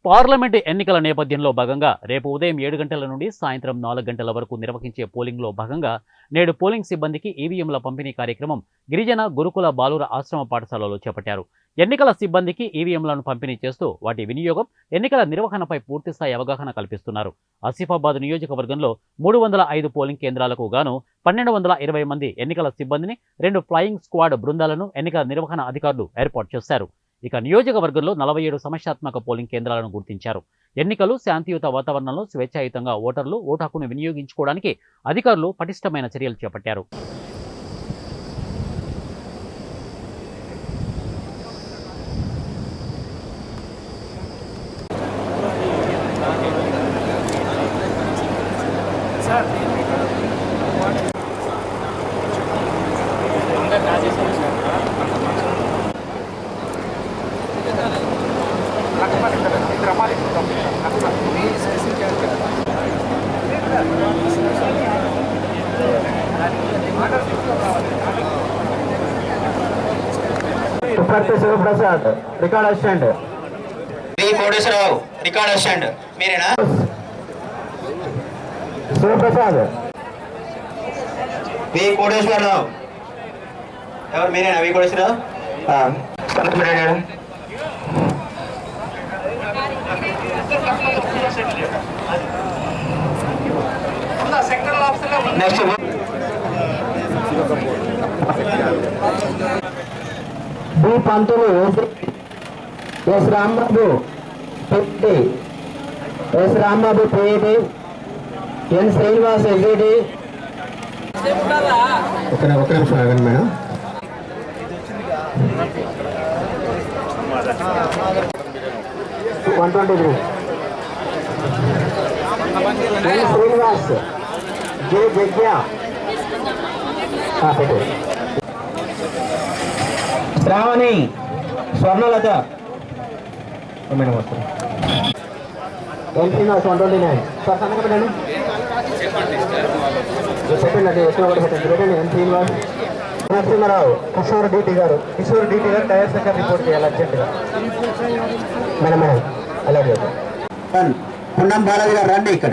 Parliament ఎన్నికల నేపథ్యంలో భాగంగా రేపు ఉదయం 7 గంటల నుండి సాయంత్రం 4 గంటల వరకు నిర్వహించే పోలింగ్లో భాగంగా నేడు పోలింగ్ సిబ్బందికి ఈవీఎంల పంపిణీ కార్యక్రమం గిరిజన గురుకుల బాలుర ఆశ్రమ పాఠశాలలో చేపట్టారు. ఎన్నికల సిబ్బందికి ఈవీఎంలను పంపిణీ చేస్తూ వాటి వినియోగం, ఎన్నికల నిర్వహణపై పూర్తిస్థాయి అవగాహన కల్పిస్తున్నారు. ఆసిఫాబాద్ నియోజకవర్గంలో 305 పోలింగ్ కేంద్రాలకు గాను 1220 మంది ఎన్నికల సిబ్బందిని 2 ఫ్లయింగ్ స్క్వాడ్ బృందాలను ఎన్నికల నిర్వహణ అధికారులు ఏర్పాటు చేశారు. ఇక నియోజకవర్గంలో 47 సమస్యాత్మక పోలింగ్ కేంద్రాలను గుర్తించారు. ఎన్నికలు శాంతియుత వాతావరణంలో స్వేచ్ఛాయుతంగా ఓటర్లు ఓటు హక్కును వినియోగించుకోవడానికి అధికారులు పటిష్టమైన చర్యలు చేపట్టారు. Shivaprasad record assistant Koteswararao record assistant मेरेना शिवप्रसाद वी कोटेश्वरराव ఎవరు మీరేనా V Koteswararao next B Pantulu S Rambabu पेटी एस रामबाबु पेटी एन श्रीनिवास एग्जिटी ఒక నిమిషం ఆగండి మేడం. శ్రీనివాస్ జే జగ్య పెట్టు శ్రావణి స్వర్ణలత మేడం వస్తారు. ఎన్ శ్రీనివాస్ 129 సార్ సంతకం పెట్టండి. చెప్పండి ఎక్కువ కూడా పెట్టండి. పెట్టండి ఎన్ శ్రీనివాస్. నరసింహారావు కిషోర్ డిటి గారు టైర్ సెక్టర్ రిపోర్ట్ చేయాలి అర్జెంటుగా. మేడం అలాగే పున్నం బాలాజీ గారు రండి ఇక్కడ.